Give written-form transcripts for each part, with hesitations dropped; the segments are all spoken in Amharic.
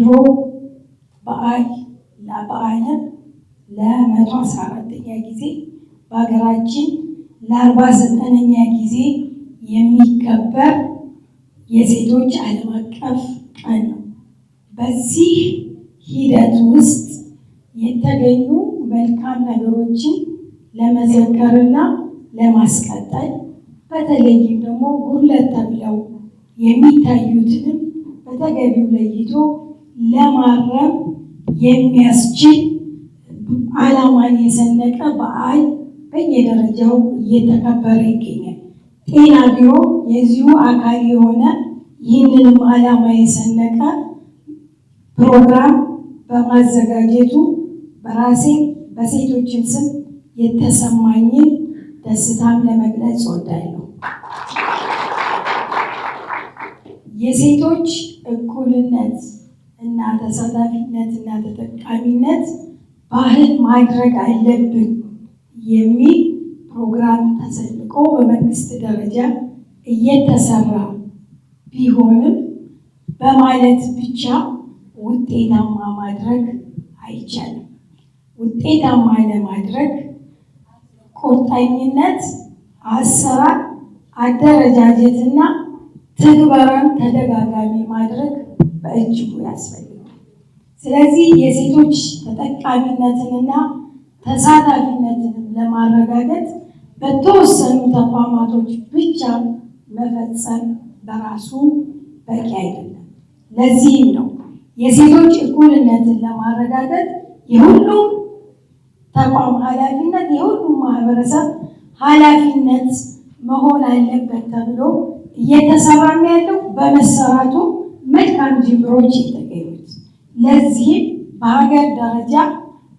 ዘንድሮ በዓለም ለ114ኛ ጊዜ በሀገራችን ለ49ኛ ጊዜ የሚከበር የሴቶች ዓለም አቀፍ ቀን ነው። በዚህ ሂደት ውስጥ የተገኙ መልካም ነገሮችን ለመዘከርና ለማስቀጠል በተለይም ደግሞ ጉድለት ተብለው የሚታዩትንም በተገቢው ለይቶ ለማረም የሚያስችል ዓላማን የሰነቀ በዓል በየደረጃው እየተከበረ ይገኛል። ጤና ቢሮ የዚሁ አካል የሆነ ይህንንም ዓላማ የሰነቀ ፕሮግራም በማዘጋጀቱ በራሴ በሴቶችን ስም የተሰማኝን ደስታም ለመግለጽ እወዳለሁ። የሴቶች እኩልነት እና ተሳታፊነት እና ተጠቃሚነት ባህል ማድረግ አለብን የሚል ፕሮግራም ተሰንቆ በመንግስት ደረጃ እየተሰራ ቢሆንም በማለት ብቻ ውጤታማ ማድረግ አይቻልም። ውጤታማ ለማድረግ ቁርጠኝነት፣ አሰራር፣ አደረጃጀትና ትግበራን ተደጋጋሚ ማድረግ በእጅጉ ያስፈልጋል። ስለዚህ የሴቶች ተጠቃሚነትንና ተሳታፊነትን ለማረጋገጥ በተወሰኑ ተቋማቶች ብቻ መፈጸም በራሱ በቂ አይደለም። ለዚህም ነው የሴቶች እኩልነትን ለማረጋገጥ የሁሉም ተቋም ኃላፊነት፣ የሁሉም ማህበረሰብ ኃላፊነት መሆን አለበት ተብሎ እየተሰራም ያለው በመሰራቱ መልካም ጅምሮች የተገኙት። ለዚህም በሀገር ደረጃ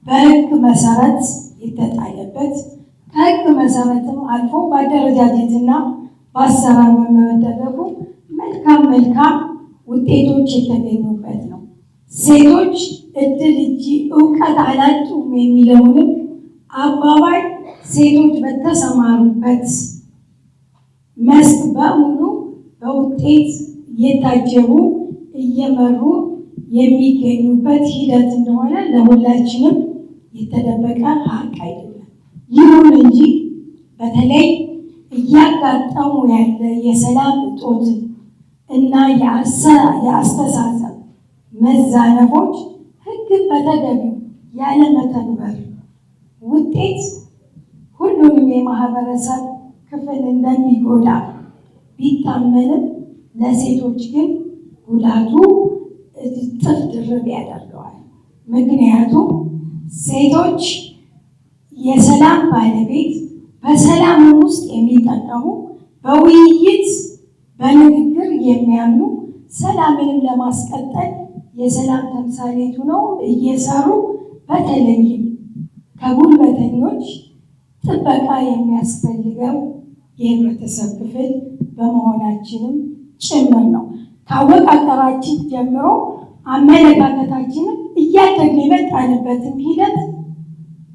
በሕግ መሰረት የተጣለበት ከሕግ መሰረትም አልፎ በአደረጃጀትና በአሰራር በመደረጉ መልካም ውጤቶች የተገኙበት ነው። ሴቶች እድል እንጂ እውቀት አላጡም የሚለውንም አባባል ሴቶች በተሰማሩበት መስክ በሙሉ በውጤት እየታጀቡ እየመሩ የሚገኙበት ሂደት እንደሆነ ለሁላችንም የተደበቀ ሀቅ አይደለም። ይሁን እንጂ በተለይ እያጋጠሙ ያለ የሰላም እጦት እና የአስተሳሰብ መዛነፎች ሕግን በተገቢው ያለመተግበር ውጤት ሁሉንም የማህበረሰብ ክፍል እንደሚጎዳ ቢታመንም ለሴቶች ግን ጉዳቱ እጥፍ ድርብ ያደርገዋል። ምክንያቱም ሴቶች የሰላም ባለቤት፣ በሰላም ውስጥ የሚጠቀሙ፣ በውይይት በንግግር የሚያምኑ፣ ሰላምንም ለማስቀጠል የሰላም ተምሳሌቱ ነው እየሰሩ በተለይም ከጉልበተኞች ጥበቃ የሚያስፈልገው የህብረተሰብ ክፍል በመሆናችንም ጭምር ነው። ከአወቃቀራችን ጀምሮ አመለካከታችንም እያደግን የመጣንበትን ሂደት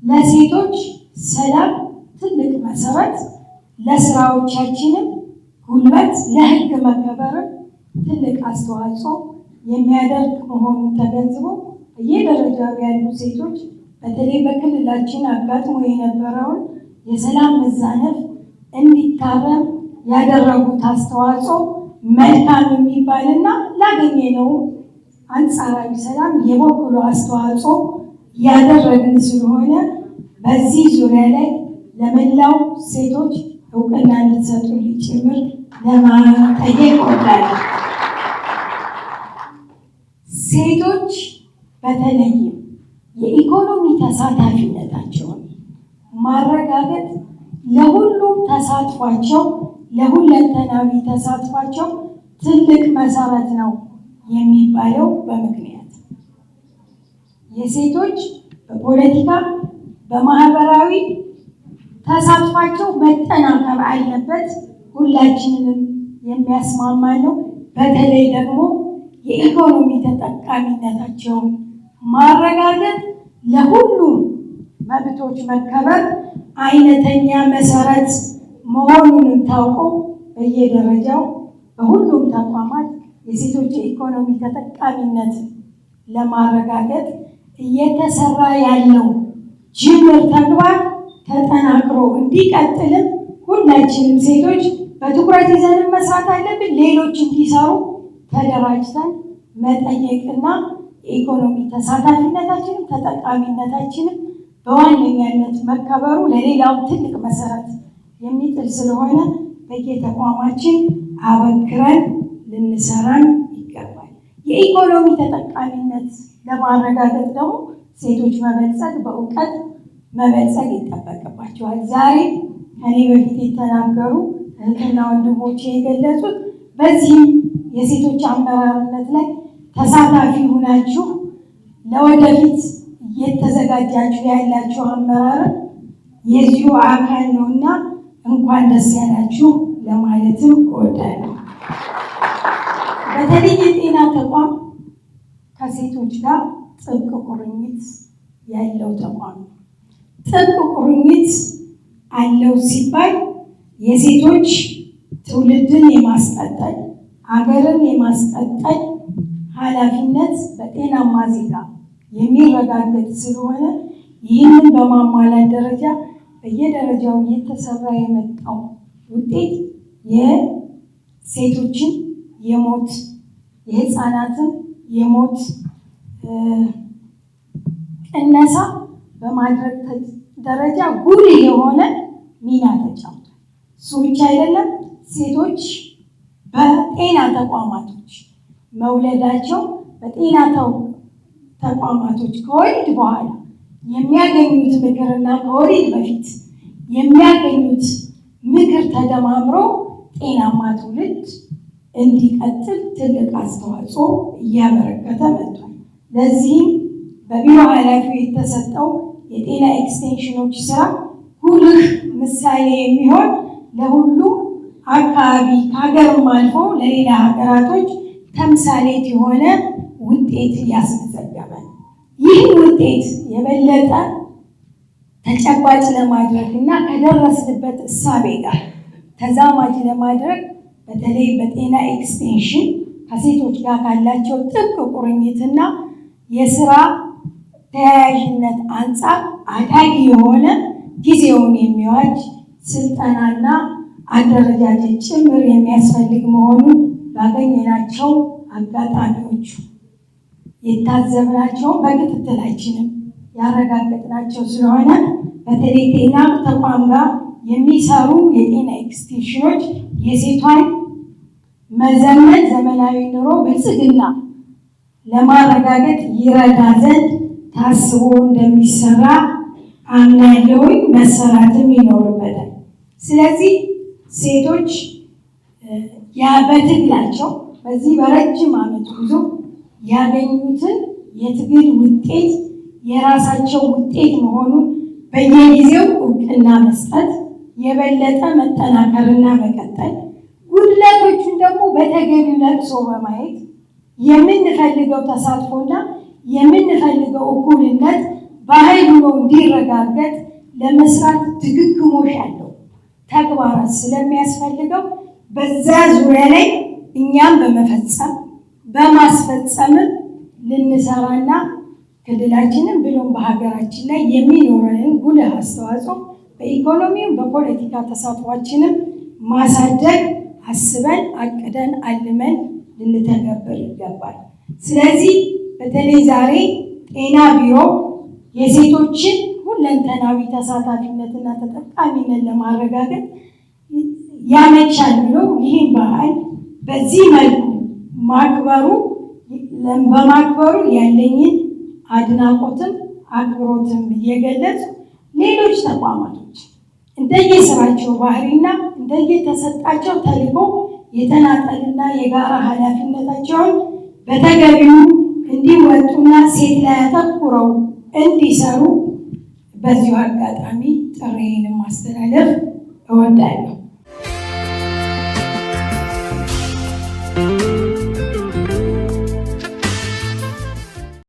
ለሴቶች ሰላም ትልቅ መሰረት፣ ለስራዎቻችንም ጉልበት፣ ለህግ መከበርም ትልቅ አስተዋጽኦ የሚያደርግ መሆኑን ተገንዝቦ በየደረጃው ያሉ ሴቶች በተለይ በክልላችን አጋጥሞ የነበረውን የሰላም መዛነፍ እንዲታረም ያደረጉት አስተዋጽኦ መልካም የሚባልና ላገኘነው አንጻራዊ ሰላም የበኩሉ አስተዋጽኦ ያደረግን ስለሆነ በዚህ ዙሪያ ላይ ለመላው ሴቶች እውቅና እንድትሰጡልኝ ጭምር ለማጠየቅ እወዳለሁ። ሴቶች በተለይም የኢኮኖሚ ተሳታፊነታቸውን ማረጋገጥ ለሁሉም ተሳትፏቸው፣ ለሁለንተናዊ ተሳትፏቸው ትልቅ መሰረት ነው የሚባለው በምክንያት የሴቶች በፖለቲካ በማህበራዊ ተሳትፏቸው መጠናከር አለበት። ሁላችንንም የሚያስማማ ነው። በተለይ ደግሞ የኢኮኖሚ ተጠቃሚነታቸውን ማረጋገጥ ለሁሉም መብቶች መከበር አይነተኛ መሰረት መሆኑንም ታውቆ በየደረጃው በሁሉም ተቋማት የሴቶች የኢኮኖሚ ተጠቃሚነት ለማረጋገጥ እየተሰራ ያለው ጅምር ተግባር ተጠናክሮ እንዲቀጥልም ሁላችንም ሴቶች በትኩረት ይዘን መስራት አለብን። ሌሎች እንዲሰሩ ተደራጅተን መጠየቅና የኢኮኖሚ ተሳታፊነታችንም ተጠቃሚነታችንም በዋነኛነት መከበሩ ለሌላው ትልቅ መሰረት የሚጥል ስለሆነ በየተቋማችን አበክረን ልንሰራም ይገባል። የኢኮኖሚ ተጠቃሚነት ለማረጋገጥ ደግሞ ሴቶች መበልጸግ፣ በእውቀት መበልጸግ ይጠበቅባቸዋል። ዛሬ ከኔ በፊት የተናገሩ እህትና ወንድሞቼ የገለጹት በዚህም የሴቶች አመራርነት ላይ ተሳታፊ ሁናችሁ ለወደፊት እየተዘጋጃችሁ ያላችሁ አመራር የዚሁ አካል ነውና እንኳን ደስ ያላችሁ ለማለትም እወዳለሁ። በተለይ የጤና ተቋም ከሴቶች ጋር ጥብቅ ቁርኝት ያለው ተቋም ነው። ጥብቅ ቁርኝት አለው ሲባል የሴቶች ትውልድን የማስቀጠል ሀገርን የማስቀጠል ኃላፊነት በጤናማ ዜጋ የሚረጋገጥ ስለሆነ ይህንን በማሟላት ደረጃ በየደረጃው እየተሰራ የመጣው ውጤት የሴቶችን የሞት የህፃናትን የሞት ቅነሳ በማድረግ ደረጃ ጉልህ የሆነ ሚና ተጫውቷል። እሱ ብቻ አይደለም፣ ሴቶች በጤና ተቋማቶች መውለዳቸው በጤና ተቋማቶች ከወሊድ በኋላ የሚያገኙት ምክርና ከወሊድ በፊት የሚያገኙት ምክር ተደማምሮ ጤናማ ትውልድ እንዲቀጥል ትልቅ አስተዋጽኦ እያበረከተ መጥቷል። ለዚህም በቢሮ ኃላፊው የተሰጠው የጤና ኤክስቴንሽኖች ስራ ጉልህ ምሳሌ የሚሆን ለሁሉም አካባቢ ከሀገርም አልፎ ለሌላ ሀገራቶች ተምሳሌት የሆነ ውጤት ያስመዘገበ ነው። ይህ ውጤት የበለጠ ተጨባጭ ለማድረግ እና ከደረስንበት እሳቤ ጋር ተዛማጅ ለማድረግ በተለይ በጤና ኤክስቴንሽን ከሴቶች ጋር ካላቸው ጥብቅ ቁርኝትና የስራ ተያያዥነት አንጻር አዳጊ የሆነ ጊዜውን የሚዋጅ ስልጠናና አደረጃጀት ጭምር የሚያስፈልግ መሆኑን ባገኘናቸው አጋጣሚዎቹ የታዘብናቸው በክትትላችንም ያረጋገጥናቸው ስለሆነ በተለይ ጤና ተቋም ጋር የሚሰሩ የጤና ኤክስቴንሽኖች የሴቷን መዘመን ዘመናዊ ኑሮ ብልጽግና ለማረጋገጥ ይረዳ ዘንድ ታስቦ እንደሚሰራ አምናለሁኝ። መሰራትም ይኖርበታል። ስለዚህ ሴቶች በትግላቸው በዚህ በረጅም ዓመት ጉዞ ያገኙትን የትግል ውጤት የራሳቸው ውጤት መሆኑን በየጊዜው እውቅና መስጠት፣ የበለጠ መጠናከርና መቀጠል፣ ጉድለቶቹን ደግሞ በተገቢው ነቅሶ በማየት የምንፈልገው ተሳትፎና የምንፈልገው እኩልነት በኃይል ሆኖ እንዲረጋገጥ ለመስራት ድግግሞሽ ያለው ተግባራት ስለሚያስፈልገው በዛ ዙሪያ ላይ እኛም በመፈጸም በማስፈጸምም ልንሰራና ክልላችንን ብሎም በሀገራችን ላይ የሚኖረንን ጉልህ አስተዋጽኦ በኢኮኖሚም በፖለቲካ ተሳትፏችንም ማሳደግ አስበን አቅደን አልመን ልንተገብር ይገባል። ስለዚህ በተለይ ዛሬ ጤና ቢሮ የሴቶችን ሁለንተናዊ ተሳታፊነትና ተጠቃሚነት ለማረጋገጥ ያመቻል ብሎ ይህን ባህል በዚህ መልኩ በማክበሩ ያለኝን አድናቆትም አክብሮትም እየገለጹ ሌሎች ተቋማቶች እንደየስራቸው ባህሪና እንደየተሰጣቸው ተልዕኮ የተናጠልና የጋራ ኃላፊነታቸውን በተገቢው እንዲወጡና ሴት ላይ አተኩረው እንዲሰሩ በዚሁ አጋጣሚ ጥሪዬን ማስተላለፍ እወዳለሁ።